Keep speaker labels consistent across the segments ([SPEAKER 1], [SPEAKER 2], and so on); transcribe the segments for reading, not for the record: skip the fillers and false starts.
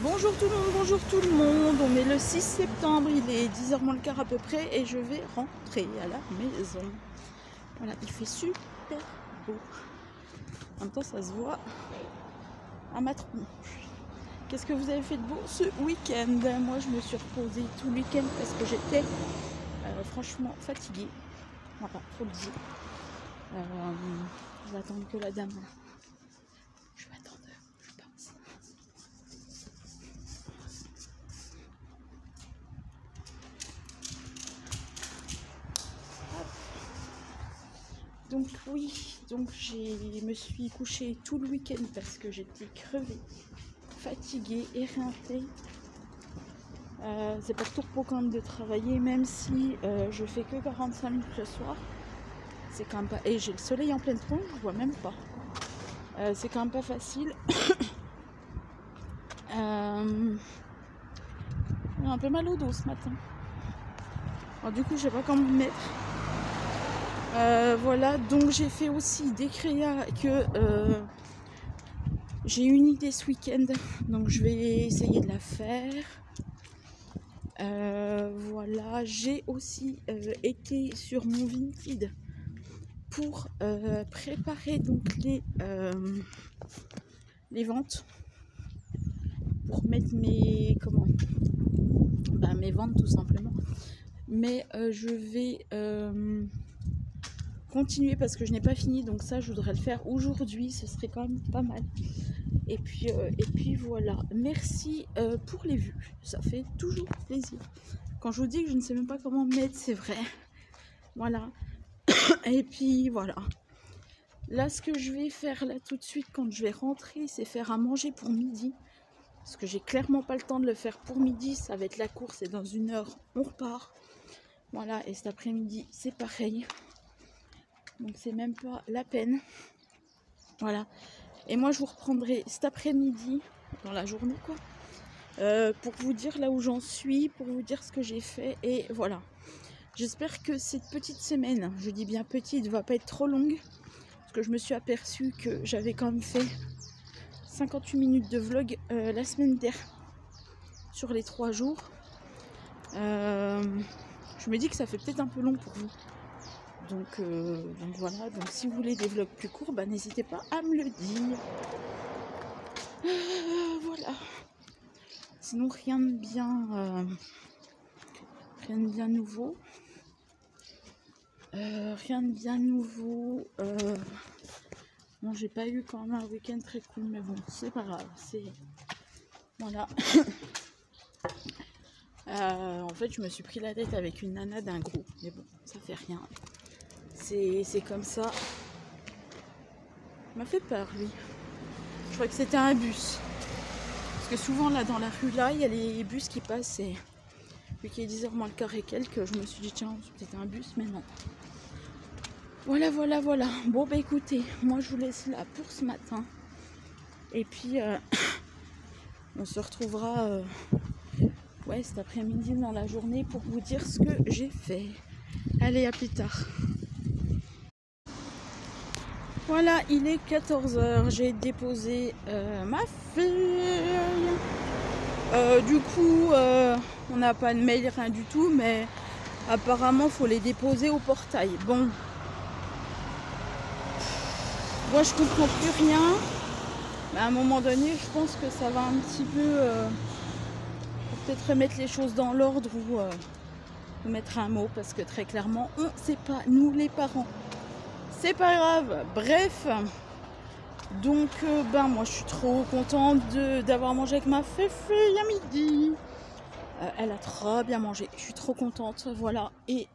[SPEAKER 1] Bonjour tout le monde, bonjour tout le monde. On est le 6 septembre, il est 10h moins le quart à peu près et je vais rentrer à la maison. Voilà, il fait super beau. En même temps, ça se voit à ma tronche. Qu'est-ce que vous avez fait de beau ce week-end? Moi, je me suis reposée tout le week-end parce que j'étais franchement fatiguée. Voilà, faut le dire. Je vais attendre que la dame. Je vais attendre, je pense. Donc oui, je me suis couchée tout le week-end parce que j'étais crevée, fatiguée, éreintée. C'est pas trop pour quand même de travailler, même si je fais que 45 minutes le soir. C'est quand même pas. Et j'ai le soleil en pleine tronche, je vois même pas. C'est quand même pas facile. J'ai un peu mal au dos ce matin. Alors, du coup, je sais pas comment me mettre. Voilà, donc j'ai fait aussi des créas que j'ai une idée ce week-end, donc je vais essayer de la faire. Voilà, j'ai aussi été sur mon Vinted pour préparer donc les ventes, pour mettre mes ventes tout simplement. Mais je vais continuer parce que je n'ai pas fini, donc ça je voudrais le faire aujourd'hui, ce serait quand même pas mal. Et puis voilà, merci pour les vues, ça fait toujours plaisir. Quand je vous dis que je ne sais même pas comment mettre, c'est vrai. Voilà. Et puis voilà. Là, ce que je vais faire là tout de suite quand je vais rentrer, c'est faire à manger pour midi. Parce que j'ai clairement pas le temps de le faire pour midi, ça va être la course et dans 1 heure, on repart. Voilà, et cet après-midi, c'est pareil. Donc c'est même pas la peine. Voilà. Et moi je vous reprendrai cet après-midi, dans la journée quoi, pour vous dire là où j'en suis, pour vous dire ce que j'ai fait. Et voilà. J'espère que cette petite semaine, je dis bien petite, va pas être trop longue. Parce que je me suis aperçue que j'avais quand même fait 58 minutes de vlog la semaine dernière. Sur les 3 jours. Je me dis que ça fait peut-être un peu long pour vous. Donc voilà, donc si vous voulez des vlogs plus courts, bah, n'hésitez pas à me le dire. Voilà. Sinon rien de bien nouveau. Rien de bien nouveau. Bon, j'ai pas eu quand même un week-end très cool, mais bon, c'est pas grave. Voilà. En fait, je me suis pris la tête avec une nana d'un groupe, mais bon, ça fait rien. C'est comme ça. Il m'a fait peur, lui. Je crois que c'était un bus. Parce que souvent, là, dans la rue, là, il y a les bus qui passent. Et vu qu'il est 10h moins le quart et quelques, je me suis dit, tiens, c'était un bus, mais non. Voilà. Bon, bah écoutez, moi, je vous laisse là pour ce matin. Et puis, on se retrouvera cet après-midi dans la journée pour vous dire ce que j'ai fait. Allez, à plus tard. Voilà, il est 14h, j'ai déposé ma fille. Du coup, on n'a pas de mail, rien du tout, mais apparemment, il faut les déposer au portail. Bon, moi, je comprends plus rien, mais à un moment donné, je pense que ça va un petit peu peut-être remettre les choses dans l'ordre ou mettre un mot, parce que très clairement, on ne sait pas, nous les parents. C'est pas grave, bref. Donc moi je suis trop contente d'avoir mangé avec ma fille à midi. Elle a trop bien mangé, je suis trop contente, voilà. Et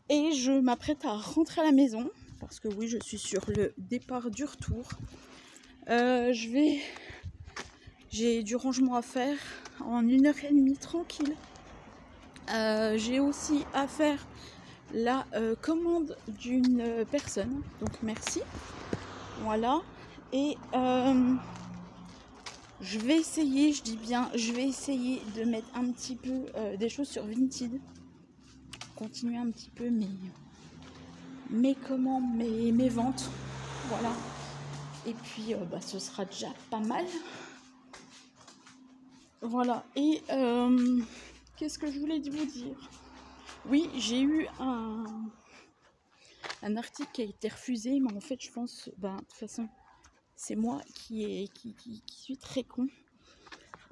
[SPEAKER 1] je m'apprête à rentrer à la maison, parce que oui, je suis sur le départ du retour. J'ai du rangement à faire en 1h30 tranquille. J'ai aussi à faire la commande d'une personne, donc merci. Voilà. Et je vais essayer, je dis bien, je vais essayer de mettre un petit peu des choses sur Vinted. Continuer un petit peu mes ventes. Voilà. Et puis ce sera déjà pas mal. Voilà. Et qu'est-ce que je voulais vous dire? Oui, j'ai eu un article qui a été refusé, mais en fait, je pense, de toute façon, c'est moi qui suis très con.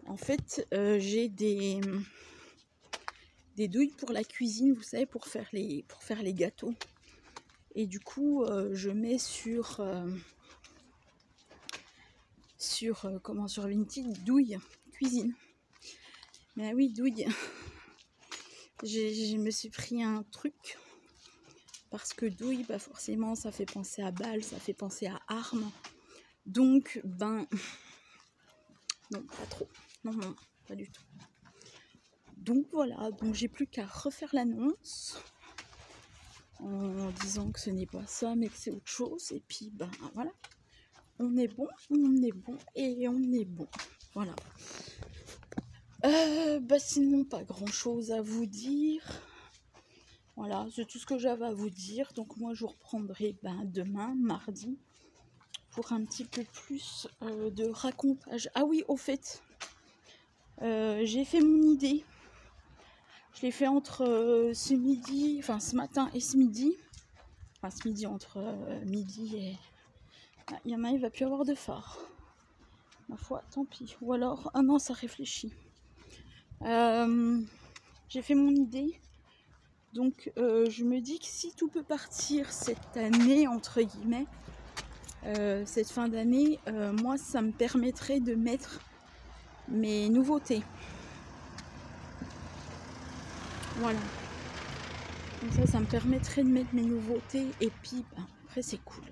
[SPEAKER 1] En fait, j'ai des douilles pour la cuisine, vous savez, pour faire les gâteaux. Et du coup, je mets sur Vinted douille cuisine. Mais oui, douille. Je me suis pris un truc parce que douille, forcément, ça fait penser à balle, ça fait penser à arme. Donc, non, pas trop. Non, pas du tout. Donc voilà, donc j'ai plus qu'à refaire l'annonce en disant que ce n'est pas ça, mais que c'est autre chose. Et puis, voilà. On est bon et on est bon. Voilà. Sinon, pas grand-chose à vous dire. Voilà, c'est tout ce que j'avais à vous dire. Donc moi, je vous reprendrai demain, mardi, pour un petit peu plus de racontage. Ah oui, au fait, j'ai fait mon idée. Je l'ai fait entre ce matin et ce midi. Enfin, ce midi, entre midi et... il y en a, il va plus avoir de phare. Ma foi, tant pis. Ou alors, ah non, ça réfléchit. J'ai fait mon idée. Donc, je me dis que si tout peut partir cette année, entre guillemets, cette fin d'année, moi, ça me permettrait de mettre mes nouveautés. Voilà. Comme ça me permettrait de mettre mes nouveautés. Et puis, après, c'est cool.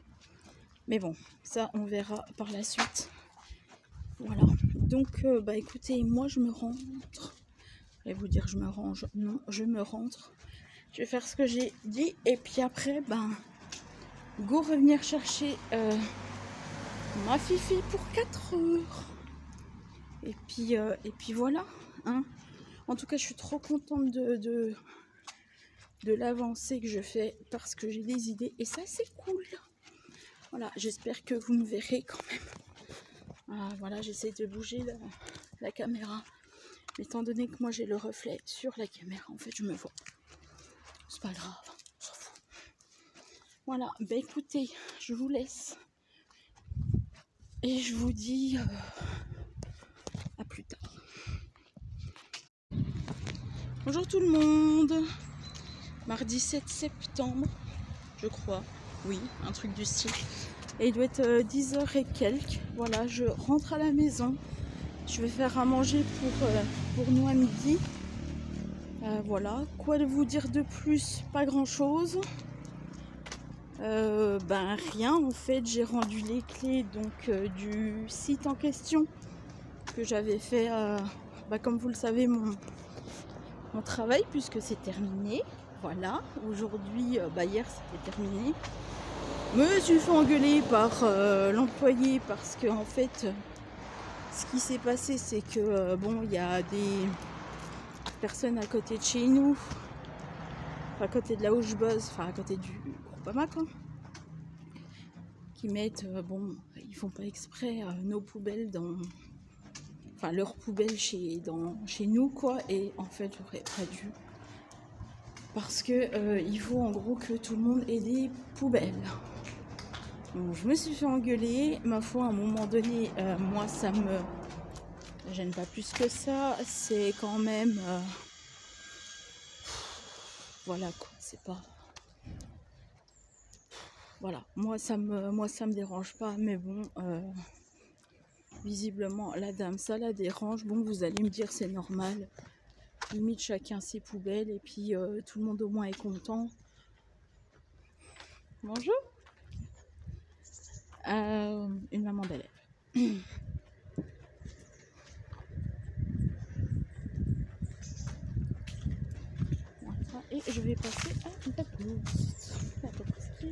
[SPEAKER 1] Mais bon, ça, on verra par la suite. Voilà. Donc, écoutez, moi, je me rentre. Je vais vous dire, je me range. Non, je me rentre. Je vais faire ce que j'ai dit. Et puis après, go revenir chercher ma fifi pour 4 heures. Et puis voilà. Hein. En tout cas, je suis trop contente de l'avancée que je fais parce que j'ai des idées. Et ça, c'est cool. Voilà, j'espère que vous me verrez quand même. Voilà, j'essaie de bouger la caméra. Mais étant donné que moi, j'ai le reflet sur la caméra, en fait, je me vois. C'est pas grave, on s'en fout. Voilà, écoutez, je vous laisse. Et je vous dis à plus tard. Bonjour tout le monde. Mardi 7 septembre, je crois. Oui, un truc du style. Et il doit être 10h et quelques. Voilà, je rentre à la maison. Je vais faire à manger pour nous à midi. Voilà, quoi de vous dire de plus? Pas grand chose. Rien en fait. J'ai rendu les clés donc du site en question que j'avais fait, comme vous le savez, mon travail, puisque c'est terminé. Voilà, aujourd'hui, hier c'était terminé. Me suis fait engueuler par l'employé parce que en fait, ce qui s'est passé, c'est que il y a des personnes à côté de chez nous, à côté de là où je bosse, à côté du Groupama, qui mettent, ils font pas exprès nos poubelles leurs poubelles chez nous, et en fait, j'aurais pas dû. Parce que il faut en gros que tout le monde ait des poubelles. Donc, je me suis fait engueuler. Ma foi, à un moment donné, moi, ça me gêne pas plus que ça. C'est quand même... voilà, c'est pas... Voilà, moi ça me dérange pas. Mais bon, visiblement, la dame, ça la dérange. Bon, vous allez me dire, c'est normal. Limite, chacun ses poubelles. Et puis, tout le monde au moins est content. Bonjour. Une maman d'élève. Voilà, et je vais passer à la poste.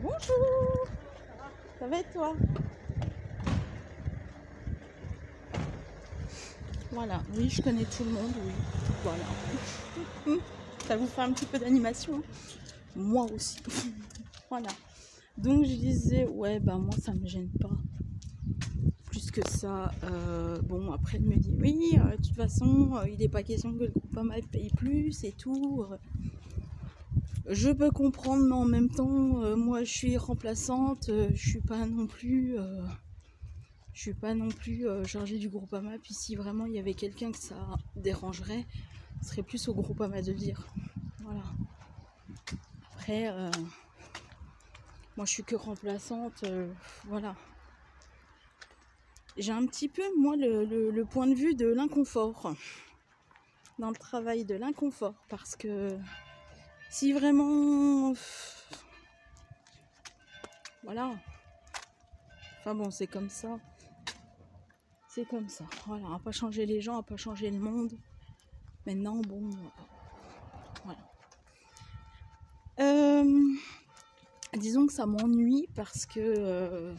[SPEAKER 1] Bonjour. Ça va et toi? Voilà, oui, je connais tout le monde, oui. Voilà. Ça vous fait un petit peu d'animation, hein? Moi aussi. Voilà. Donc je disais, ouais, moi ça me gêne pas. que ça. Bon, après, elle me dit oui, de toute façon, il n'est pas question que le Groupama paye plus et tout. Je peux comprendre, mais en même temps, moi, je suis remplaçante, je suis pas non plus chargée du Groupama. Puis si vraiment il y avait quelqu'un que ça dérangerait, ce serait plus au Groupama de le dire. Voilà. Après, moi, je suis que remplaçante, voilà. J'ai un petit peu, moi, le point de vue de l'inconfort. Dans le travail de l'inconfort. Parce que si vraiment... Voilà. Enfin bon, c'est comme ça. C'est comme ça. Voilà, on va pas changer les gens, on va pas changer le monde. Maintenant, bon... Voilà. Disons que ça m'ennuie parce que...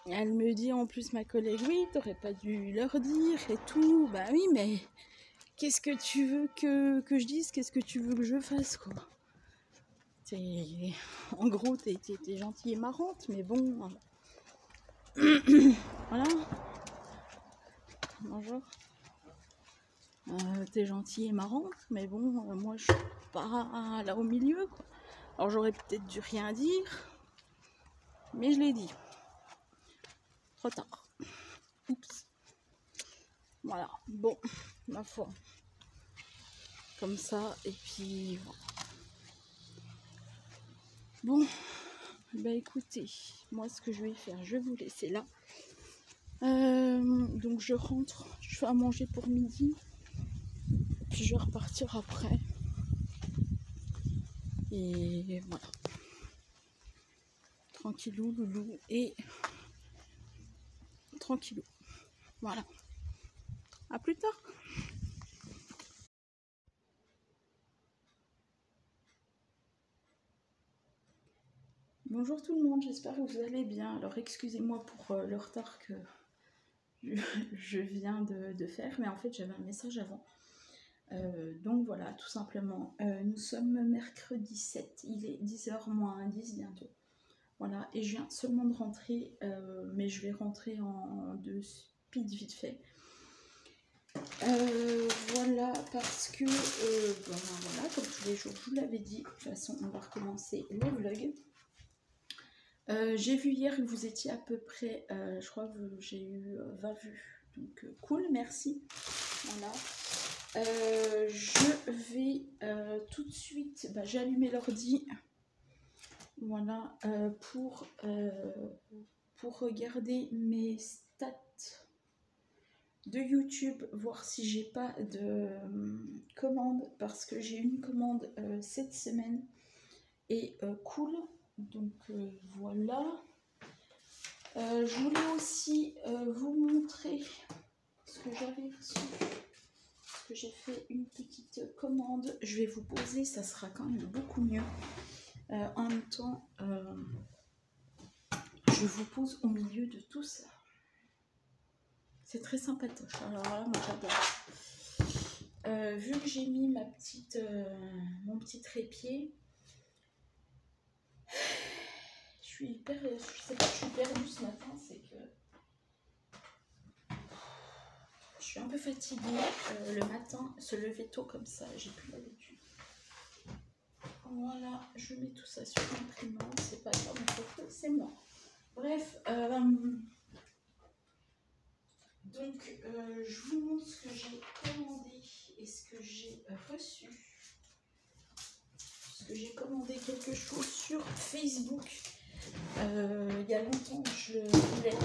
[SPEAKER 1] elle me dit en plus, ma collègue, oui, t'aurais pas dû leur dire et tout. Bah oui, mais qu'est-ce que tu veux que je dise? Qu'est-ce que tu veux que je fasse, quoi? En gros, t'es gentille et marrante, mais bon... Voilà. Bonjour. T'es gentille et marrante, mais bon, moi, je suis pas là au milieu, quoi. Alors, j'aurais peut-être dû rien dire, mais je l'ai dit. Trop tard. Oups. Voilà. Bon, ma foi. Comme ça, et puis voilà. Bon, bah écoutez, moi ce que je vais faire, je vais vous laisser là. Donc je rentre, je fais à manger pour midi, puis je vais repartir après. Et voilà. Tranquillou, loulou, et tranquillou. Voilà. À plus tard. Bonjour tout le monde, j'espère que vous allez bien. Alors excusez-moi pour le retard que je viens de faire, mais en fait j'avais un message avant. Donc voilà, tout simplement, nous sommes mercredi 7, il est 10h moins 10 bientôt. Voilà, et je viens seulement de rentrer, mais je vais rentrer en deux speed vite fait. Voilà, parce que, voilà, comme tous les jours, je vous l'avais dit, de toute façon, on va recommencer les vlogs. J'ai vu hier que vous étiez à peu près, je crois que j'ai eu 20 vues, donc cool, merci. Voilà. Je vais tout de suite, j'ai allumé l'ordi, voilà, pour regarder mes stats de YouTube, voir si j'ai pas de commande, parce que j'ai une commande cette semaine, et cool, donc voilà. Je voulais aussi vous montrer ce que j'avais reçu, parce que j'ai fait une petite commande. Je vais vous poser, ça sera quand même beaucoup mieux. En même temps, je vous pose au milieu de tout ça. C'est très sympatoche. Alors là, moi j'adore. Vu que j'ai mis mon petit trépied, je sais pas que je suis perdue ce matin, c'est que je suis un peu fatiguée le matin, se lever tôt comme ça, j'ai plus l'habitude. Voilà, je mets tout ça sur l'imprimante, c'est pas grave, c'est moi. Bref, donc je vous montre ce que j'ai commandé et ce que j'ai reçu. Parce que j'ai commandé quelque chose sur Facebook. Il y a longtemps, je voulais.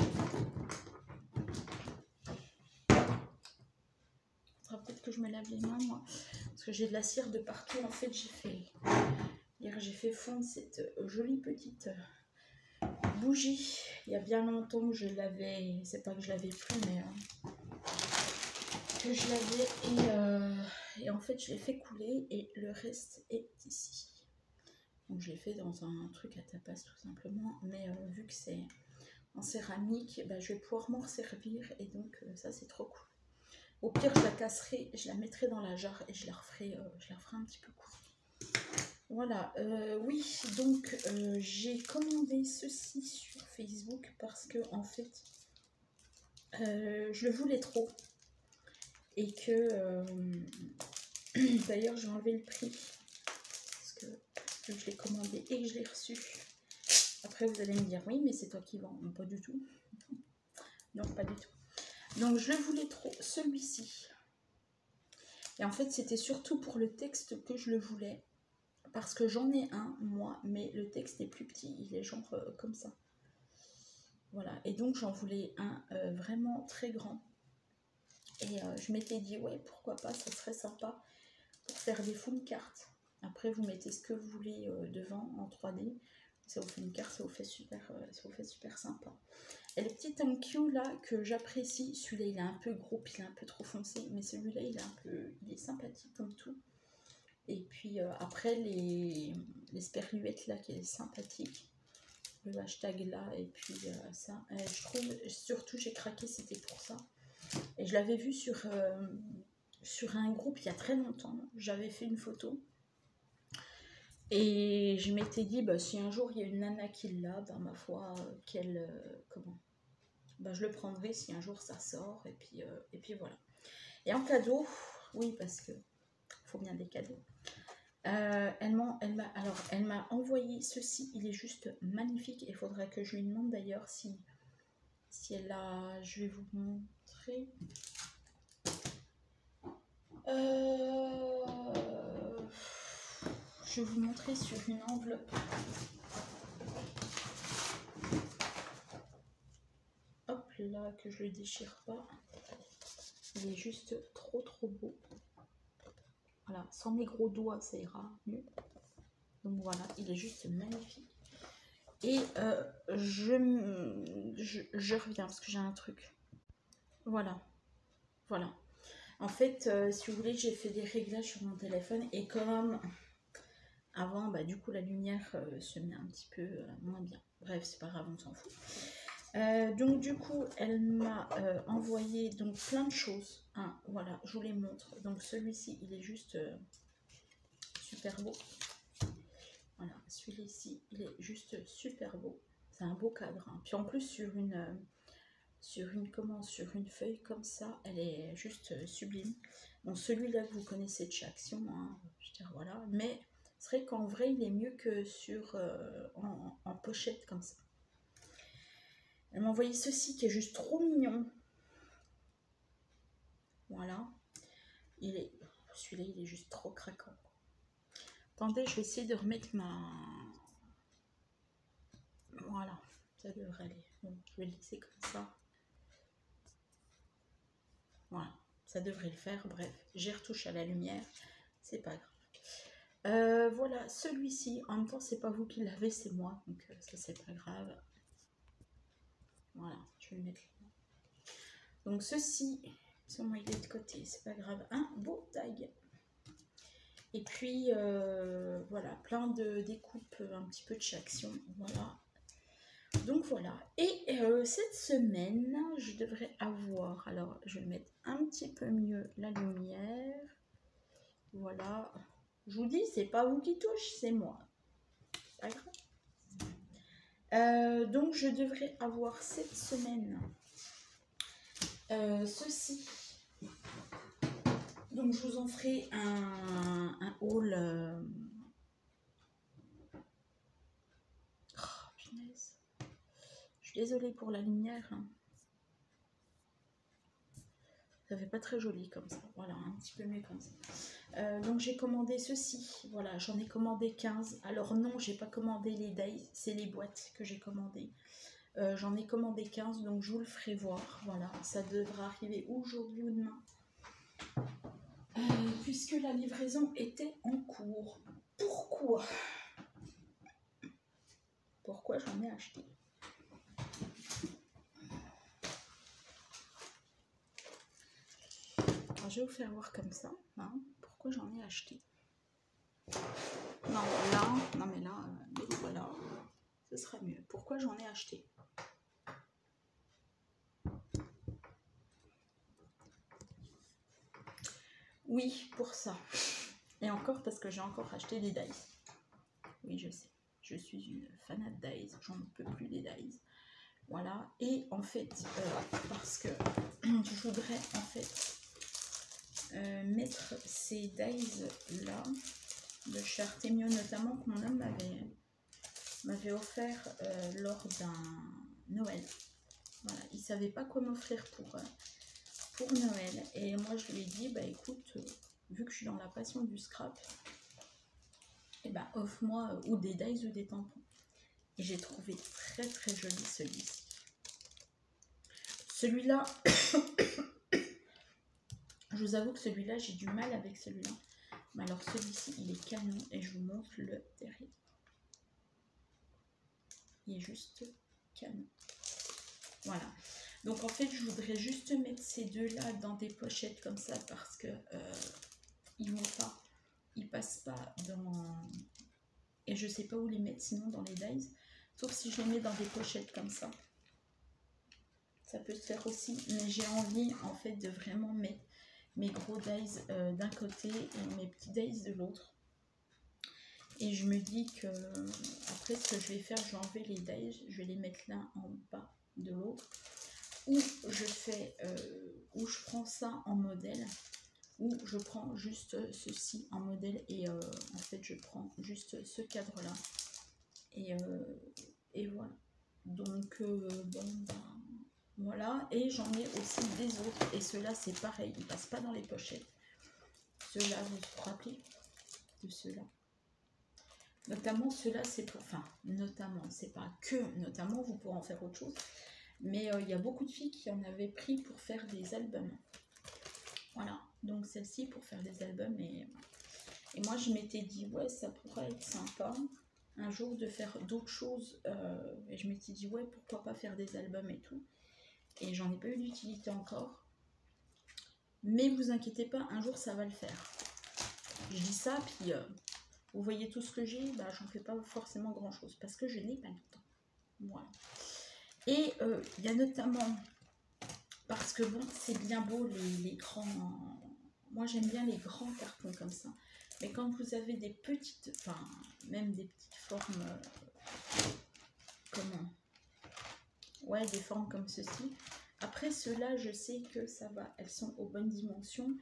[SPEAKER 1] Il faudra peut-être que je me lave les mains, moi. Parce que j'ai de la cire de partout. En fait, hier, j'ai fait fondre cette jolie petite bougie. Il y a bien longtemps que je l'avais. C'est pas que je l'avais plus, mais que je l'avais. Et en fait, je l'ai fait couler et le reste est ici. Donc, je l'ai fait dans un truc à tapas tout simplement. Mais vu que c'est en céramique, je vais pouvoir m'en servir. Et donc, ça, c'est trop cool. Au pire, je la casserai, je la mettrai dans la jarre et je la referai un petit peu court. Voilà, oui, donc j'ai commandé ceci sur Facebook parce que en fait, je le voulais trop et que d'ailleurs j'ai enlevé le prix parce que je l'ai commandé et que je l'ai reçu. Après vous allez me dire oui mais c'est toi qui vends, non, pas du tout, non pas du tout. Donc je le voulais trop, celui-ci. Et en fait c'était surtout pour le texte que je le voulais. Parce que j'en ai un, moi, mais le texte est plus petit, il est genre comme ça. Voilà, et donc j'en voulais un vraiment très grand. Et je m'étais dit, ouais, pourquoi pas, ça serait sympa pour faire des full cartes. Après, vous mettez ce que vous voulez devant en 3D. Ça vous fait une carte, ça vous fait super sympa. Et le petit thank you là que j'apprécie, celui-là il est un peu gros, puis il est un peu trop foncé, mais celui-là il est sympathique comme tout. Et puis après les sperluettes là qui est sympathique, le hashtag là, et puis ça, je trouve surtout j'ai craqué, c'était pour ça. Et je l'avais vu sur un groupe il y a très longtemps, j'avais fait une photo. Et je m'étais dit, bah, si un jour il y a une nana qui l'a, bah, ma foi, qu'elle. Bah, je le prendrai si un jour ça sort, et puis voilà. Et en cadeau, oui, parce que faut bien des cadeaux. Elle m'a envoyé ceci, il est juste magnifique. Il faudrait que je lui demande d'ailleurs si elle a. Je vais vous montrer. Je vais vous montrer sur une enveloppe. Hop là, que je le déchire pas. Il est juste trop beau. Voilà, sans mes gros doigts, ça ira mieux. Donc voilà, il est juste magnifique. Et je reviens parce que j'ai un truc. Voilà. En fait, si vous voulez, j'ai fait des réglages sur mon téléphone et comme avant, bah, du coup, la lumière se met un petit peu moins bien. Bref, c'est pas grave, on s'en fout. Donc du coup, elle m'a envoyé donc plein de choses. Hein, voilà, je vous les montre. Donc celui-ci, il est juste super beau. Voilà, celui-ci, il est juste super beau. C'est un beau cadre. Hein. Puis en plus, sur une feuille comme ça, elle est juste sublime. Bon, celui-là que vous connaissez de chez Action, hein, je veux dire, voilà. Mais c'est vrai qu'en vrai, il est mieux que en pochette comme ça. Elle m'a envoyé ceci qui est juste trop mignon. Voilà. Celui-là, il est juste trop craquant. Attendez, je vais essayer de remettre ma... Voilà, ça devrait aller. Bon, je vais le laisser comme ça. Voilà, ça devrait le faire. Bref, j'y retouche à la lumière. C'est pas grave. Voilà, celui-ci, en même temps, c'est pas vous qui l'avez, c'est moi. Donc, ça, c'est pas grave. Voilà, je vais le mettre là. Donc, ceci, sur moi, il est de côté, c'est pas grave. Un beau tag. Et puis, voilà, plein de découpes, un petit peu de chez Action. Voilà. Donc, voilà. Et cette semaine, je devrais avoir... Alors, je vais mettre un petit peu mieux la lumière. Voilà. Je vous dis, c'est pas vous qui touche, c'est moi. Pas grave. Donc, je devrais avoir cette semaine ceci. Donc, je vous en ferai un haul. Oh, punaise. Je suis désolée pour la lumière. Hein. Ça fait pas très joli comme ça. Voilà, un petit peu mieux comme ça. Donc, j'ai commandé ceci. Voilà, j'en ai commandé 15. Alors, non, j'ai pas commandé les days. C'est les boîtes que j'ai commandées. J'en ai commandé 15, donc je vous le ferai voir. Voilà, ça devra arriver aujourd'hui ou demain. Puisque la livraison était en cours. Pourquoi j'en ai acheté? Alors, je vais vous faire voir comme ça. Hein, pourquoi j'en ai acheté? Non, mais là, voilà. Ce sera mieux. Pourquoi j'en ai acheté? Oui, pour ça. Et encore parce que j'ai encore acheté des dice. Oui, je sais. Je suis une fanat de dies. J'en peux plus des dies. Voilà. Et en fait, parce que je voudrais en fait mettre ces dies là de chez Artemio notamment, que mon homme m'avait offert lors d'un Noël. Voilà. Il ne savait pas quoi m'offrir pour Noël. Et moi, je lui ai dit, bah écoute, vu que je suis dans la passion du scrap, et bah offre-moi ou des dies ou des tampons. Et j'ai trouvé très très joli celui-ci. Celui-là, je vous avoue que celui-là, j'ai du mal avec celui-là. Mais alors celui-ci, il est canon et je vous montre le derrière. Il est juste canon. Voilà. Donc en fait, je voudrais juste mettre ces deux-là dans des pochettes comme ça parce que ils vont pas, ils passent pas dans... Et je sais pas où les mettre sinon dans les dies. Sauf si je les mets dans des pochettes comme ça. Ça peut se faire aussi. Mais j'ai envie en fait de vraiment mettre mes gros dies d'un côté et mes petits dies de l'autre. Et je me dis que après ce que je vais faire, je vais enlever les dies, je vais les mettre l'un en bas de l'autre. Ou je fais, ou je prends ça en modèle, ou je prends juste ceci en modèle et en fait je prends juste ce cadre là. Et voilà. Donc bon ben, voilà. Et j'en ai aussi des autres. Et ceux-là c'est pareil, ils passent pas dans les pochettes. Ceux-là, vous vous rappelez de ceux-là? Notamment ceux-là, c'est pour... Enfin, notamment, c'est pas que notamment, vous pourrez en faire autre chose. Mais il y a beaucoup de filles qui en avaient pris pour faire des albums. Voilà, donc celle-ci pour faire des albums. Et moi, je m'étais dit, ouais, ça pourrait être sympa un jour de faire d'autres choses. Et je m'étais dit, ouais, pourquoi pas faire des albums et tout. Et j'en ai pas eu d'utilité encore. Mais vous inquiétez pas, un jour, ça va le faire. Je dis ça, puis... vous voyez tout ce que j'ai, bah, j'en fais pas forcément grand chose parce que je n'ai pas le temps. Voilà. Et il y a notamment, parce que bon, c'est bien beau les grands. Moi j'aime bien les grands cartons comme ça. Mais quand vous avez des petites, enfin, même des petites formes, comment? Ouais, des formes comme ceci. Après ceux-là, je sais que ça va, elles sont aux bonnes dimensions.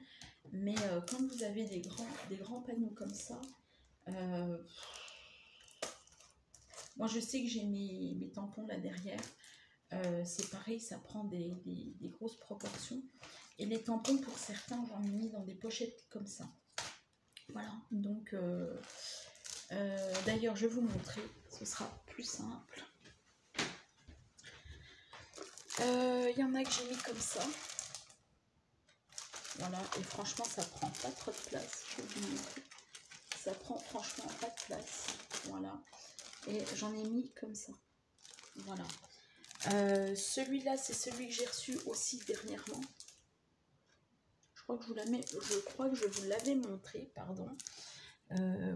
[SPEAKER 1] Mais quand vous avez des grands panneaux comme ça, moi je sais que j'ai mes tampons là derrière, c'est pareil, ça prend des grosses proportions. Et les tampons pour certains, j'en ai mis dans des pochettes comme ça. Voilà, donc d'ailleurs je vais vous montrer, ce sera plus simple. Il y en a que j'ai mis comme ça. Voilà, et franchement ça prend pas trop de place, je vais vous montrer. Ça prend franchement pas de place, voilà. Et j'en ai mis comme ça, voilà. Celui-là, c'est celui que j'ai reçu aussi dernièrement. Je crois que je vous l'avais montré, pardon.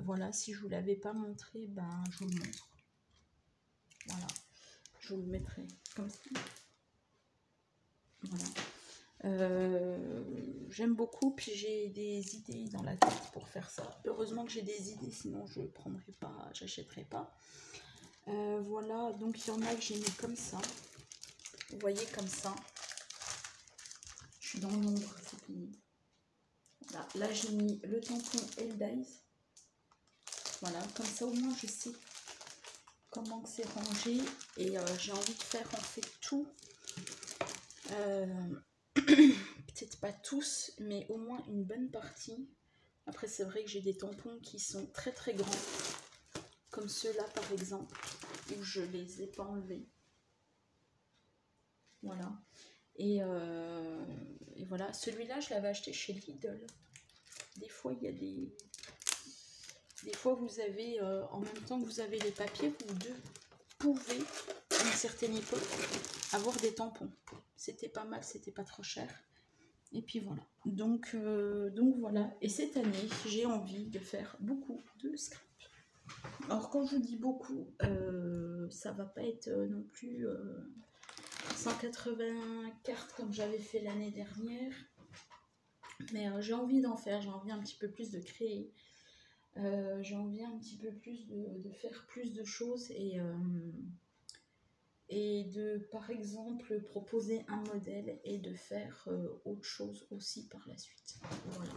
[SPEAKER 1] Voilà, si je vous l'avais pas montré, ben je vous le montre. Voilà, je vous le mettrai comme ça. Voilà. J'aime beaucoup, puis j'ai des idées dans la tête pour faire ça. Heureusement que j'ai des idées, sinon je prendrai pas, j'achèterai pas. Voilà, donc il y en a que j'ai mis comme ça. Vous voyez, comme ça. Je suis dans l'ombre, c'est fini. Voilà, là j'ai mis le tampon et le dies. Voilà, comme ça au moins je sais comment c'est rangé. Et j'ai envie de faire en fait tout. Peut-être pas tous, mais au moins une bonne partie. Après c'est vrai que j'ai des tampons qui sont très très grands. Comme ceux-là par exemple, où je les ai pas enlevés. Voilà. Et voilà, celui-là je l'avais acheté chez Lidl. Des fois il y a des fois vous avez en même temps que vous avez les papiers, vous pouvez à une certaine époque avoir des tampons. C'était pas mal, c'était pas trop cher. Et puis voilà. Donc voilà. Et cette année, j'ai envie de faire beaucoup de scrap. Alors quand je dis beaucoup, ça va pas être non plus 180 cartes comme j'avais fait l'année dernière. Mais j'ai envie d'en faire, j'ai envie un petit peu plus de créer. J'ai envie un petit peu plus de faire plus de choses et de, par exemple, proposer un modèle et de faire autre chose aussi par la suite. Voilà.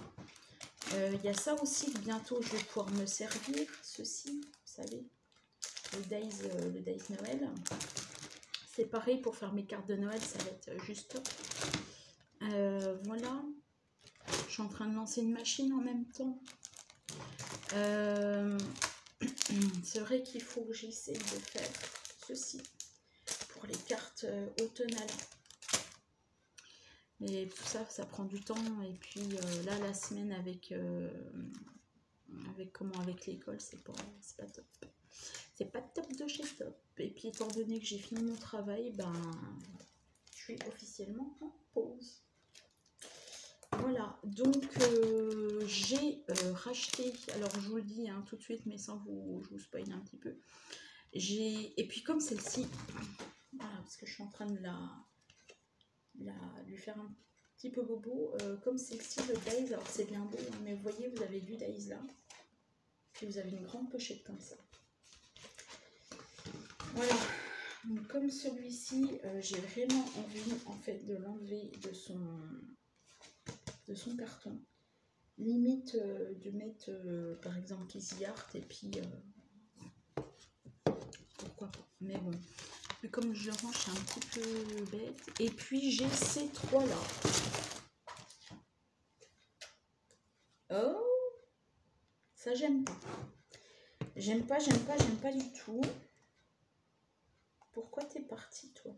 [SPEAKER 1] Il y a ça aussi que bientôt je vais pouvoir me servir, ceci, vous savez, le Days Noël. C'est pareil pour faire mes cartes de Noël, ça va être juste top. Voilà. Je suis en train de lancer une machine en même temps. C'est vrai qu'il faut que j'essaie de faire ceci pour les cartes automnales. Mais tout ça, ça prend du temps. Et puis là, la semaine avec l'école, c'est pas top. C'est pas top de chez top. Et puis étant donné que j'ai fini mon travail, ben je suis officiellement en pause. Voilà, donc j'ai racheté, alors je vous le dis hein, tout de suite, mais sans je vous spoil un petit peu. Et puis comme celle-ci, voilà, parce que je suis en train de lui faire un petit peu bobo, comme celle-ci, le Days, alors c'est bien beau, hein, mais vous voyez, vous avez du Days là, puis vous avez une grande pochette comme ça. Voilà, donc comme celui-ci, j'ai vraiment envie en fait de l'enlever de son carton. Limite de mettre par exemple Easy Art et puis pourquoi pas. Mais bon, comme je le range, c'est un petit peu bête. Et puis j'ai ces trois là. Oh, ça j'aime pas. J'aime pas du tout. Pourquoi t'es parti toi?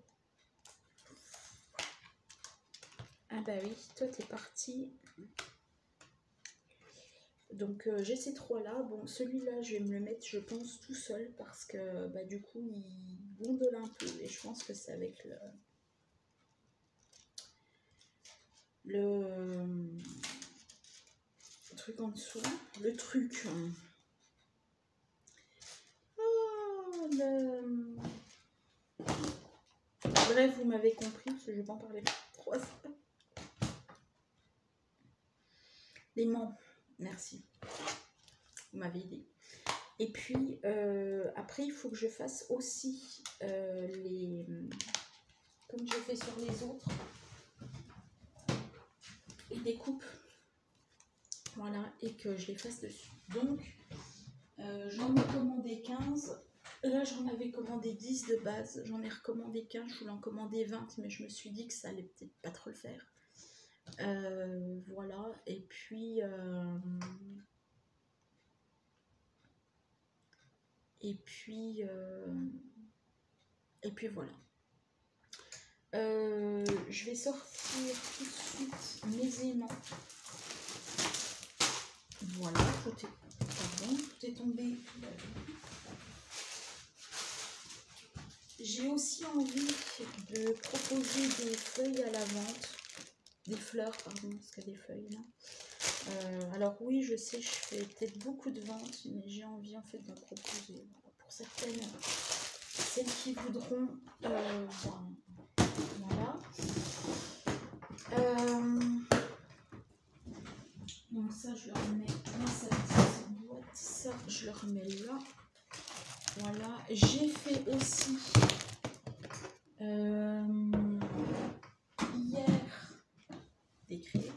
[SPEAKER 1] Ah bah oui, toi t'es parti. Donc j'ai ces trois là. Bon, celui-là je vais me le mettre je pense tout seul parce que bah, du coup il gondole un peu et je pense que c'est avec le truc en dessous, le truc. Oh, bref, vous m'avez compris parce que je vais pas en parler trop. L'aimant, merci. Vous m'avez aidé. Et puis après, il faut que je fasse aussi comme j'ai fait sur les autres, les découpes. Voilà, et que je les fasse dessus. Donc, j'en ai commandé 15. Là, j'en avais commandé 10 de base. J'en ai recommandé 15. Je voulais en commander 20, mais je me suis dit que ça allait peut-être pas trop le faire. Voilà, et puis voilà. Je vais sortir tout de suite mes aimants. Voilà, tout est tombé. J'ai aussi envie de proposer des feuilles à la vente. Des fleurs, pardon, parce qu'il y a des feuilles là. Alors oui, je sais, je fais peut-être beaucoup de ventes, mais j'ai envie en fait d'en proposer pour certaines, celles qui voudront. Voilà. Donc ça, je le remets dans cette boîte. Ça, je le remets là. Voilà. J'ai fait aussi hier des crayons.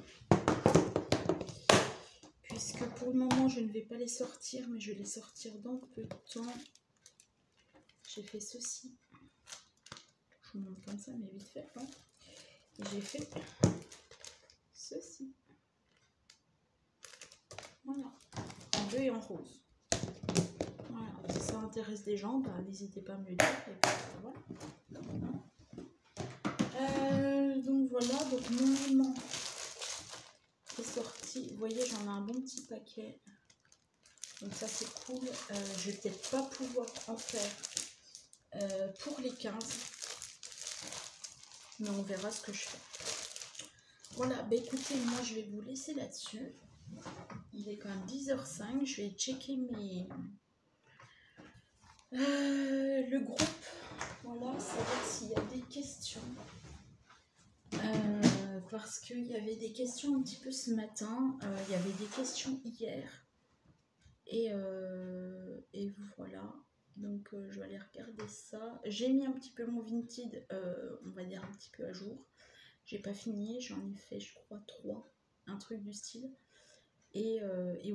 [SPEAKER 1] Puisque pour le moment, je ne vais pas les sortir, mais je vais les sortir dans peu de temps. J'ai fait ceci. Je vous montre comme ça, mais vite fait. Hein. J'ai fait ceci. Voilà. En bleu et en rose. Voilà. Si ça intéresse des gens, bah, n'hésitez pas à me le dire. Et puis, voilà. Donc voilà, donc mon aimant est sorti. Vous voyez, j'en ai un bon petit paquet. Donc ça c'est cool. Je vais peut-être pas pouvoir en faire pour les 15. Mais on verra ce que je fais. Voilà, bah écoutez, moi je vais vous laisser là-dessus. Il est quand même 10h05. Je vais checker le groupe. Voilà, savoir s'il y a des questions. Parce qu'il y avait des questions un petit peu ce matin. Il y avait des questions hier. Et voilà. Donc je vais aller regarder ça. J'ai mis un petit peu mon Vinted, on va dire un petit peu à jour. J'ai pas fini, j'en ai fait je crois 3, un truc du style. Et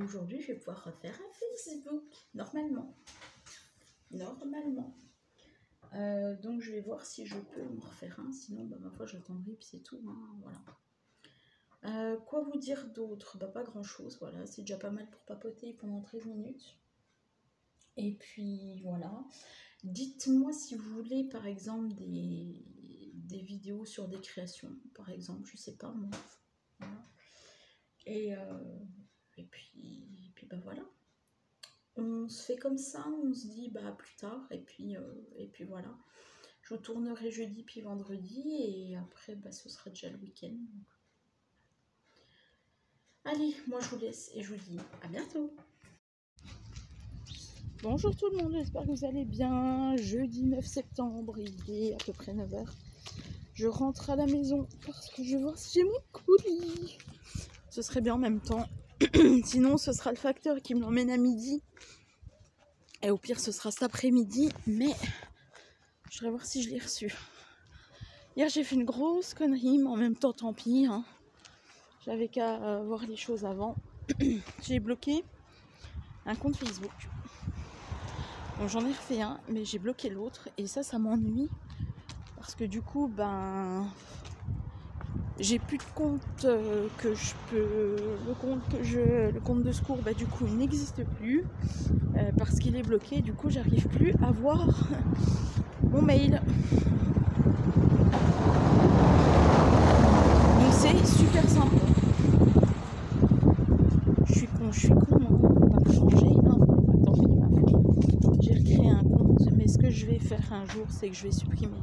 [SPEAKER 1] aujourd'hui je vais pouvoir refaire un Facebook, normalement. Donc je vais voir si je peux me refaire un, sinon bah, ma foi j'attendrai puis c'est tout, hein, voilà. Quoi vous dire d'autre? Bah pas grand chose, voilà, c'est déjà pas mal pour papoter pendant 13 minutes. Et puis voilà, dites-moi si vous voulez par exemple des vidéos sur des créations, par exemple, je sais pas moi. Voilà. Et puis bah voilà. On se fait comme ça, on se dit bah plus tard, et puis voilà. Je vous tournerai jeudi puis vendredi, et après bah ce sera déjà le week-end. Allez, moi je vous laisse et je vous dis à bientôt. Bonjour tout le monde, j'espère que vous allez bien. Jeudi 9 septembre, il est à peu près 9h. Je rentre à la maison parce que je vais voir si j'ai mon colis. Ce serait bien en même temps. Sinon, ce sera le facteur qui me l'emmène à midi. Et au pire, ce sera cet après-midi. Mais je voudrais voir si je l'ai reçu. Hier, j'ai fait une grosse connerie, mais en même temps, tant pis. Hein. J'avais qu'à voir les choses avant. J'ai bloqué un compte Facebook. Donc j'en ai refait un, mais j'ai bloqué l'autre. Et ça m'ennuie. Parce que du coup, ben... j'ai plus de compte que je peux... Le compte de secours, bah, du coup, il n'existe plus. Parce qu'il est bloqué. Du coup, j'arrive plus à voir mon mail. Donc c'est super simple. Je suis con, hein. On va pas changer. Hein. Tant pis, ma foi. J'ai recréé un compte. Mais ce que je vais faire un jour, c'est que je vais supprimer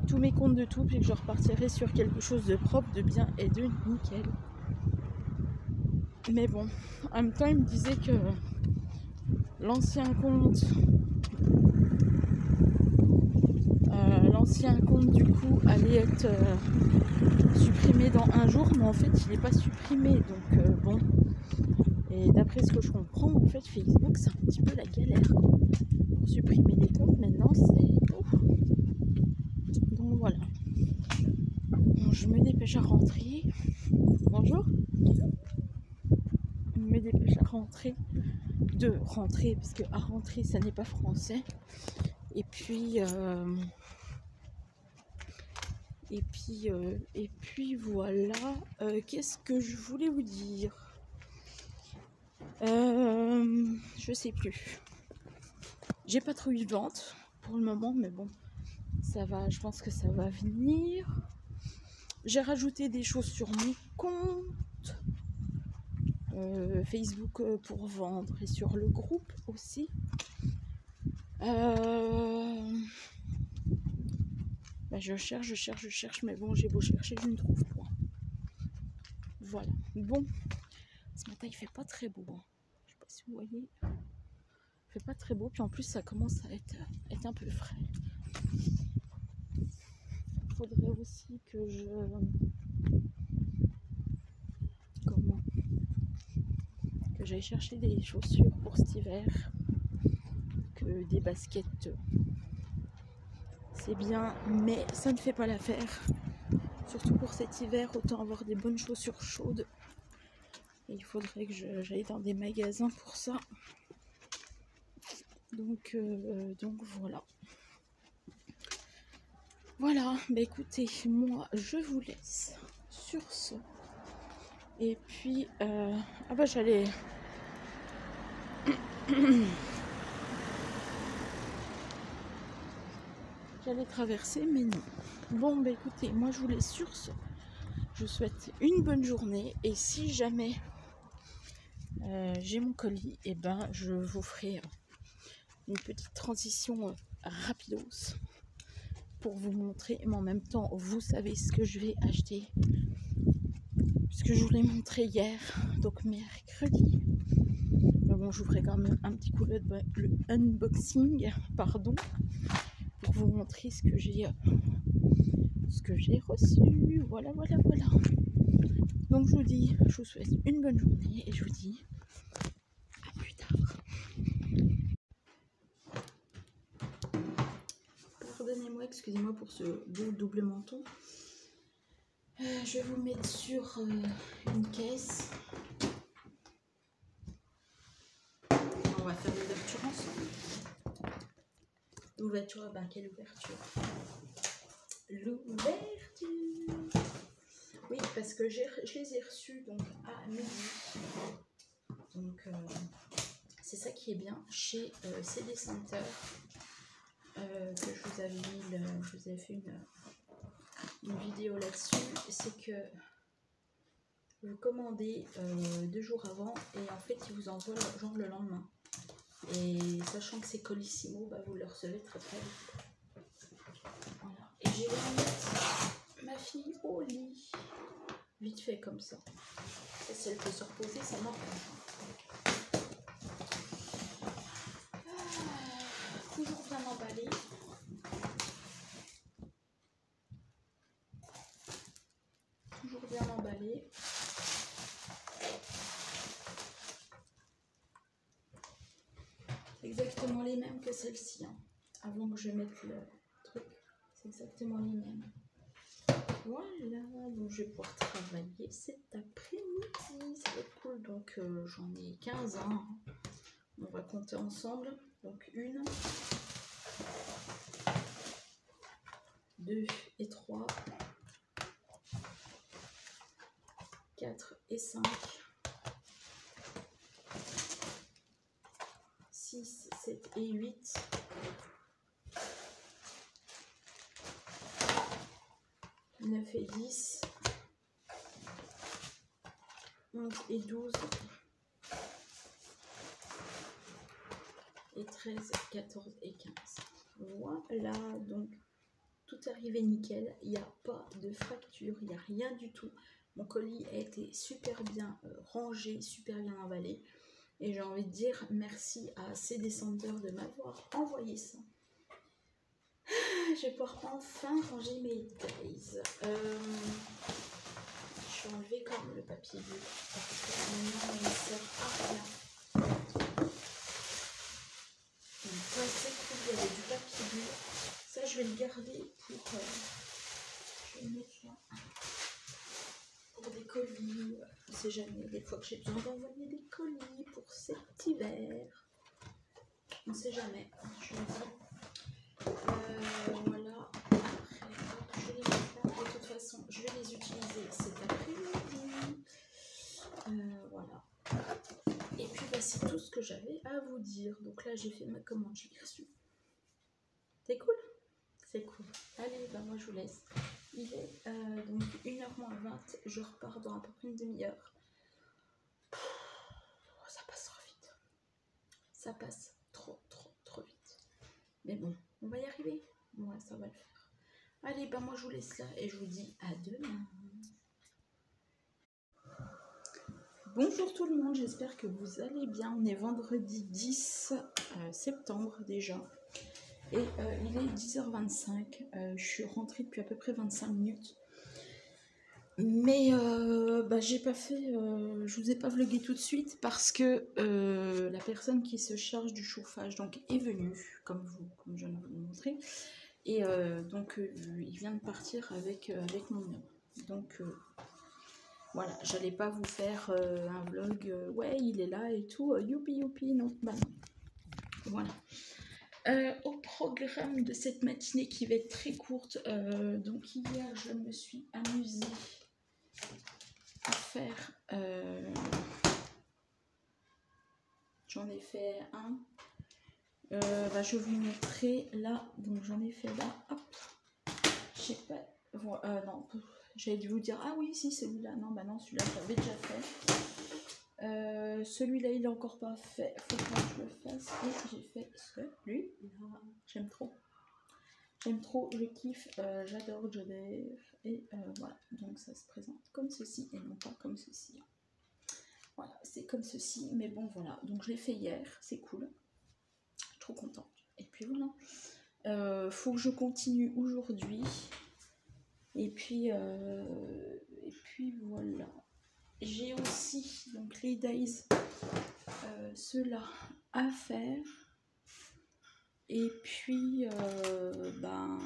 [SPEAKER 1] tous mes comptes de tout, puis que je repartirai sur quelque chose de propre, de bien et de nickel. Mais bon, en même temps, il me disait que l'ancien compte du coup allait être supprimé dans un jour, mais en fait il n'est pas supprimé, donc bon. Et d'après ce que je comprends, en fait Facebook c'est un petit peu la galère pour supprimer les comptes maintenant, c'est ouf. Donc voilà, bon, je me dépêche à rentrer. Bonjour. Je me dépêche à rentrer, parce que à rentrer ça n'est pas français. Et puis voilà. Qu'est-ce que je voulais vous dire? Je sais plus. J'ai pas trop eu de vente pour le moment, mais bon, ça va. Je pense que ça va venir. J'ai rajouté des choses sur mon compte Facebook pour vendre et sur le groupe aussi. Bah, je cherche, mais bon, j'ai beau chercher, je ne trouve pas. Voilà. Bon, ce matin il fait pas très beau. Hein. Je sais pas si vous voyez. Il fait pas très beau, puis en plus ça commence à être un peu frais. Il faudrait aussi que que j'aille chercher des chaussures pour cet hiver, que des baskets. C'est bien, mais ça ne fait pas l'affaire. Surtout pour cet hiver, autant avoir des bonnes chaussures chaudes. Et il faudrait que j'aille dans des magasins pour ça. Donc voilà. Voilà, bah écoutez, moi je vous laisse sur ce. Et puis, ah bah j'allais... J'allais traverser, mais non. Bon, bah écoutez, moi je vous laisse sur ce. Je vous souhaite une bonne journée. Et si jamais j'ai mon colis, et ben je vous ferai une petite transition rapidos pour vous montrer. Mais en même temps, vous savez ce que je vais acheter. Puisque je vous l'ai montré hier, donc mercredi. Mais bon, je vous ferai quand même un petit coup le unboxing, pardon, pour vous montrer ce que j'ai reçu. Voilà. Donc je vous souhaite une bonne journée et je vous dis à plus tard. fois, excusez-moi pour ce beau double menton. Je vais vous mettre sur une caisse. On va faire l'ouverture ensemble. L'ouverture, ben quelle ouverture? L'ouverture. Oui, parce que je les ai reçus donc à midi. Donc c'est ça qui est bien chez CD Center. Que je vous avais mis, je vous avais fait une vidéo là-dessus. C'est que vous commandez 2 jours avant et en fait ils vous envoient genre le lendemain. Et sachant que c'est Colissimo, bah, vous le recevez très très vite. Voilà. Et j'ai mis ma fille au lit. Vite fait comme ça. Et si elle peut se reposer, ça m'arrange. Toujours bien emballé. Toujours bien emballé. Exactement les mêmes que celle-ci. Hein. Avant que je mette le truc, c'est exactement les mêmes. Voilà, donc je vais pouvoir travailler cet après-midi. Ça va être cool. Donc j'en ai 15 ans. On va compter ensemble. Donc 1, 2 et 3, 4 et 5, 6, 7 et 8, 9 et 10, 11 et 12, et 13, 14 et 15. Voilà, donc tout est arrivé nickel, il n'y a pas de fracture, il n'y a rien du tout. Mon colis a été super bien rangé, super bien emballé. Et j'ai envie de dire merci à CD Center de m'avoir envoyé ça. Je vais pouvoir enfin ranger mes days. Je vais enlever quand même le papier bulle parce que maintenant il ne sert à rien. Donc ça c'est cool, il y avait du papier bulle. Ça je vais le garder pour... je vais le mettre là. Pour des colis, je ne sais jamais, des fois que j'ai besoin d'envoyer des colis pour cet hiver. On ne sait jamais, je me dis. Voilà. Après, je vais les mettre là. De toute façon, je vais les utiliser cet après-midi. Voilà. Et puis, bah, c'est tout ce que j'avais à vous dire. Donc là, j'ai fait ma commande, je l'ai reçue. C'est cool? C'est cool. Allez, bah, moi, je vous laisse. Il est donc 1h-20, je repars dans à peu près une demi-heure. Ça passe trop vite. Ça passe trop vite. Mais bon, on va y arriver. Ouais, ça va le faire. Allez, bah moi je vous laisse là et je vous dis à demain. Bonjour tout le monde, j'espère que vous allez bien. On est vendredi 10 septembre déjà. Et il est 10h25. Je suis rentrée depuis à peu près 25 minutes. Mais bah, j'ai pas fait, je vous ai pas vlogué tout de suite parce que la personne qui se charge du chauffage donc est venue, comme je viens de vous le montrer, et donc il vient de partir avec mon homme. Donc voilà, j'allais pas vous faire un vlog, ouais il est là et tout, youpi youpi, non, bah non. Voilà. Au programme de cette matinée qui va être très courte, donc hier je me suis amusée à faire, j'en ai fait un, bah, je vais vous montrer là, donc j'en ai fait là, hop, je sais pas, non, j'avais dû vous dire, ah oui si celui-là, non bah non celui-là j'avais déjà fait, celui-là il est encore pas fait, faut que je le fasse, et j'ai fait celui-là, j'aime trop, je kiffe, j'adore, et voilà, donc ça se présente comme ceci et non pas comme ceci. Voilà, c'est comme ceci, mais bon voilà, donc je l'ai fait hier, c'est cool, je suis trop contente. Et puis voilà, faut que je continue aujourd'hui, et puis voilà. J'ai aussi donc les days, ceux-là à faire. Et puis, ben...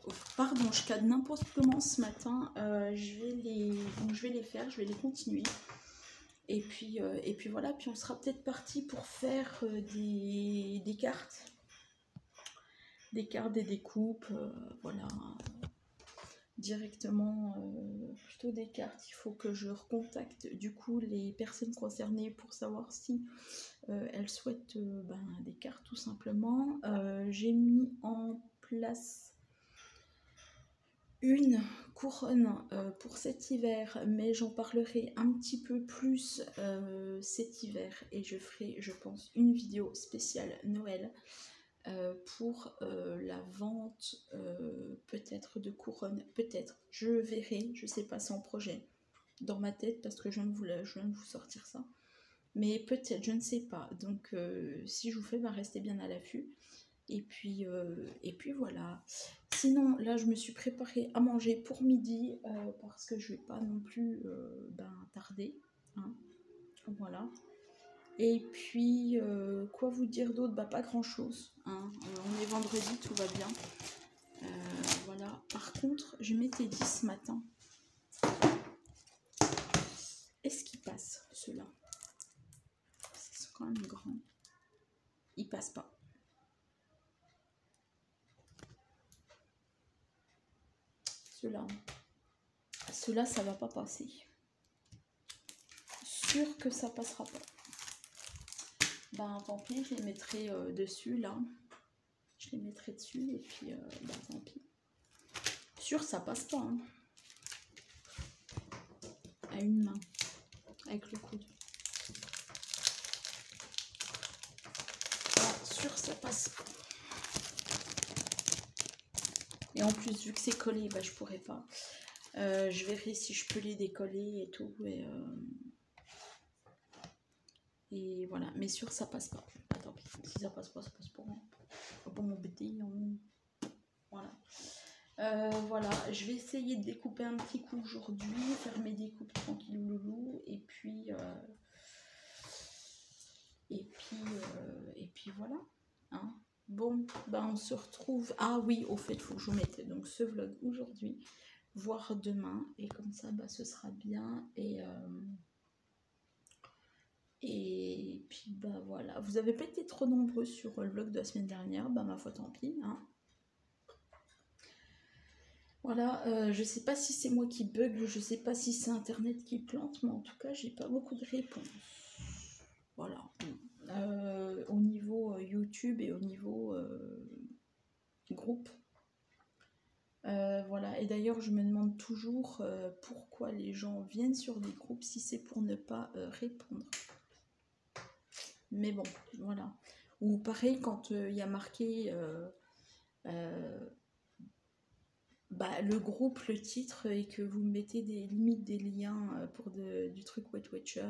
[SPEAKER 1] oh, pardon, je cadre n'importe comment ce matin. Je vais les faire, je vais les continuer. Et puis voilà, puis on sera peut-être parti pour faire des cartes. Des cartes, des découpes, voilà. Directement, plutôt des cartes. Il faut que je recontacte du coup les personnes concernées pour savoir si elles souhaitent des cartes tout simplement. J'ai mis en place une couronne pour cet hiver, mais j'en parlerai un petit peu plus cet hiver et je ferai, je pense, une vidéo spéciale Noël pour la vente peut-être de couronne, peut-être, je verrai, je sais pas, c'est en projet dans ma tête parce que je viens de vous sortir ça, mais peut-être, je ne sais pas, donc si je vous fais, restez bien à l'affût, et puis voilà. Sinon là je me suis préparée à manger pour midi parce que je vais pas non plus tarder, hein. Voilà. Et puis, quoi vous dire d'autre? Pas grand-chose, hein. On est vendredi, tout va bien. Voilà. Par contre, je m'étais dit ce matin, est-ce qu'il passe, ceux-là? Ils sont quand même grands. Ils passent pas. Ceux-là, ça va pas passer. Sûr que ça passera pas. Tant pis, je les mettrai dessus, là. Je les mettrai dessus, et puis, tant pis. Sûr, ça passe pas, hein. À une main, avec le coude. Sûr, ça passe pas. Et en plus, vu que c'est collé, je pourrais pas. Je verrai si je peux les décoller et tout. Et voilà. Mais sûr, ça passe pas. Attends, si ça passe pas, ça passe pas. Faut pas m'embêter. Voilà. Voilà. Je vais essayer de découper un petit coup aujourd'hui. Faire mes découpes tranquille loulou. Et puis voilà. Hein. Bon, on se retrouve. Ah oui, au fait, il faut que je vous mette donc ce vlog aujourd'hui, voire demain, et comme ça, ce sera bien. Et puis voilà. Vous avez pas été trop nombreux sur le vlog de la semaine dernière, ma foi, tant pis. Hein. Voilà, je sais pas si c'est moi qui bug, je sais pas si c'est internet qui plante, mais en tout cas, j'ai pas beaucoup de réponses. Voilà. Au niveau YouTube et au niveau groupe. Voilà, et d'ailleurs je me demande toujours pourquoi les gens viennent sur des groupes si c'est pour ne pas répondre. Mais bon, voilà. Ou pareil quand il y a marqué le groupe, le titre, et que vous mettez des limites, des liens pour du truc Weight Watcher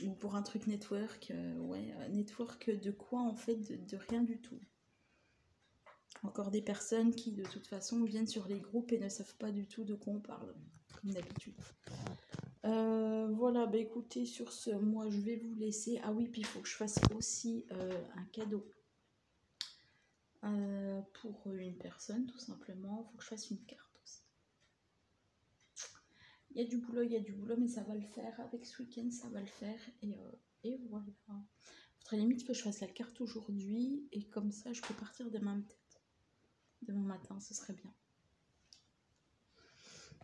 [SPEAKER 1] ou pour un truc network, network de quoi en fait, de rien du tout. Encore des personnes qui de toute façon viennent sur les groupes et ne savent pas du tout de quoi on parle, comme d'habitude. Voilà, écoutez, sur ce, moi je vais vous laisser. Ah oui, puis il faut que je fasse aussi un cadeau pour une personne, tout simplement. Il faut que je fasse une carte aussi. Il y a du boulot, mais ça va le faire. Avec ce week-end, ça va le faire. Et voilà. Votre limite que je fasse la carte aujourd'hui, et comme ça, je peux partir demain peut-être. Demain matin, ce serait bien.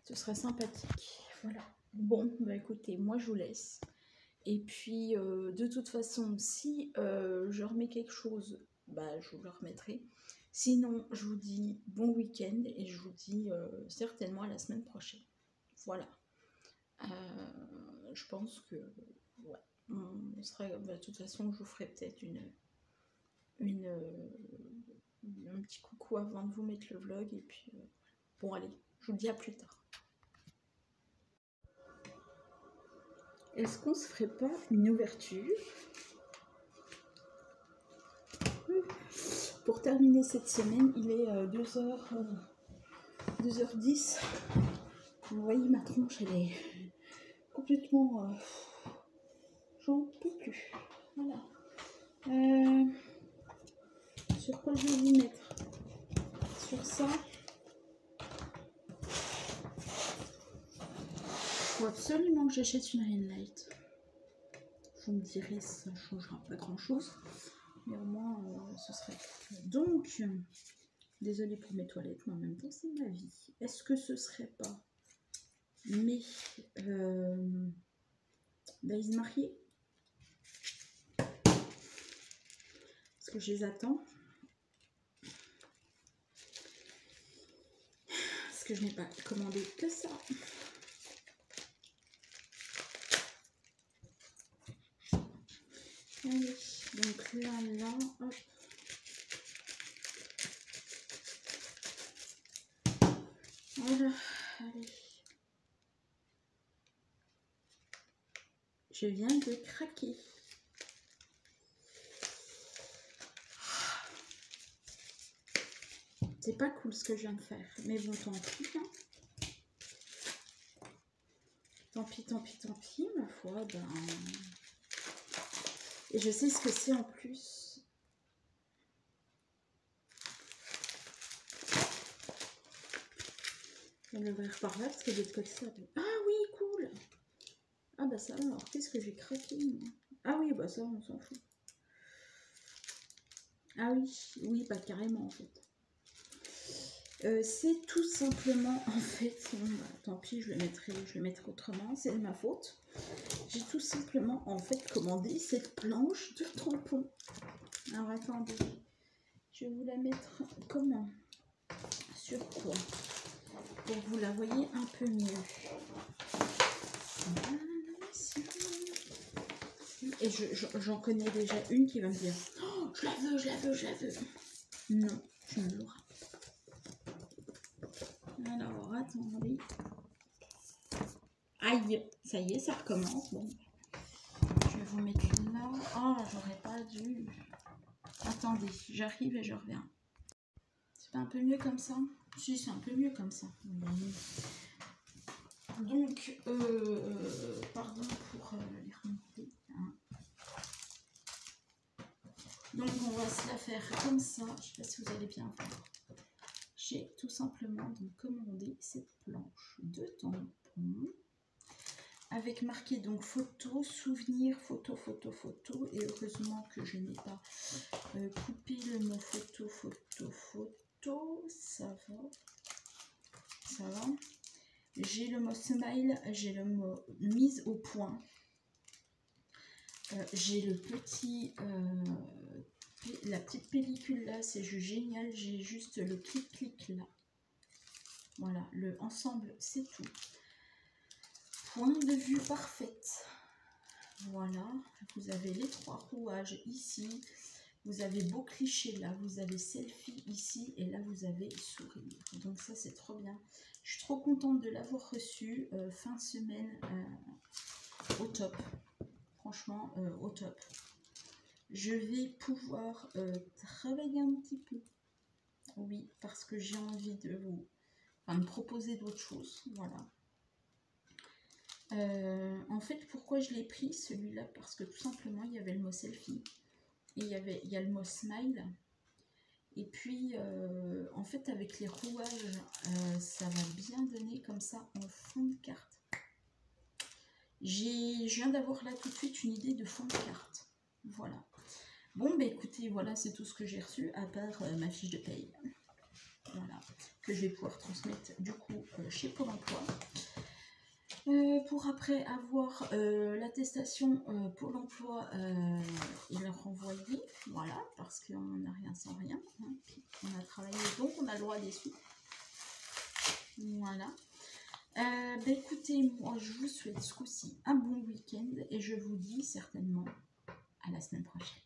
[SPEAKER 1] Ce serait sympathique. Voilà. Bon, écoutez, moi je vous laisse. Et puis, de toute façon, si je remets quelque chose, je vous le remettrai. Sinon, je vous dis bon week-end et je vous dis certainement à la semaine prochaine. Voilà. Je pense que, ouais, on sera, de toute façon, je vous ferai peut-être un petit coucou avant de vous mettre le vlog. Et puis, bon, allez, je vous dis à plus tard. Est-ce qu'on se ferait pas une ouverture pour terminer cette semaine? Il est 2h10. Vous voyez, ma tronche, elle est complètement... j'en peux plus. Voilà. Sur quoi je vais vous mettre? Sur ça. Il faut absolument que j'achète une ring light. Vous me direz, ça ne changera pas grand chose. Mais au moins, ce serait... Donc, désolée pour mes toilettes, mais en même temps, c'est ma vie. Est-ce que ce serait pas mes Daisy mariées? Parce que je les attends. Parce que je n'ai pas commandé que ça. Allez, donc là, hop. Voilà, allez. Je viens de craquer. C'est pas cool ce que je viens de faire, mais bon, tant pis. Hein. Tant pis, ma foi. Ben... Et je sais ce que c'est en plus. Je vais l'ouvrir par là parce que de l'autre côté ça. Ah oui, cool. Ah bah ça alors, qu'est-ce que j'ai craqué moi? Ah oui, bah ça on s'en fout. Ah oui, pas carrément en fait. C'est tout simplement en fait, bon, bah, tant pis, je vais mettre autrement, c'est de ma faute. J'ai tout simplement en fait commandé cette planche de tampon. Alors attendez, je vais vous la mettre comment? Sur quoi? Pour que vous la voyez un peu mieux. Et j'en connais déjà une qui va me dire oh, je la veux. Non, je ne l'aurai pas. Alors, attendez. Aïe, ça y est, ça recommence. Bon, je vais vous mettre là. Oh, j'aurais pas dû. Attendez, j'arrive et je reviens. C'est pas un peu mieux comme ça? Si, c'est un peu mieux comme ça. Donc, pardon pour les remontées. Hein. Donc, on va se la faire comme ça. Je sais pas si vous allez bien voir. J'ai tout simplement donc commandé cette planche de tampon avec marqué donc photo, souvenir, photo. Et heureusement que je n'ai pas coupé le mot photo. Ça va. J'ai le mot smile, j'ai le mot mise au point. J'ai le petit, la petite pellicule là, c'est juste génial. J'ai juste le clic là. Voilà, le ensemble, c'est tout. Point de vue parfaite. Voilà, vous avez les 3 rouages ici. Vous avez beau cliché là, vous avez selfie ici et là vous avez sourire. Donc ça c'est trop bien. Je suis trop contente de l'avoir reçu. Fin de semaine au top. Franchement au top. Je vais pouvoir travailler un petit peu. Oui, parce que j'ai envie de vous me proposer d'autres choses. Voilà. En fait, pourquoi je l'ai pris celui-là? Parce que tout simplement, il y avait le mot selfie. Et il y a le mot smile. Et puis, en fait, avec les rouages, ça va bien donner comme ça en fond de carte. Je viens d'avoir là tout de suite une idée de fond de carte. Voilà. Bon, bah écoutez, voilà, c'est tout ce que j'ai reçu, à part ma fiche de paye. Voilà. Que je vais pouvoir transmettre, du coup, chez Pôle emploi. Pour après avoir l'attestation pour l'emploi et leur renvoyer, voilà, parce qu'on n'a rien sans rien, hein. On a travaillé donc on a le droit à des sous. Voilà. Bah écoutez, moi je vous souhaite ce coup-ci un bon week-end et je vous dis certainement à la semaine prochaine.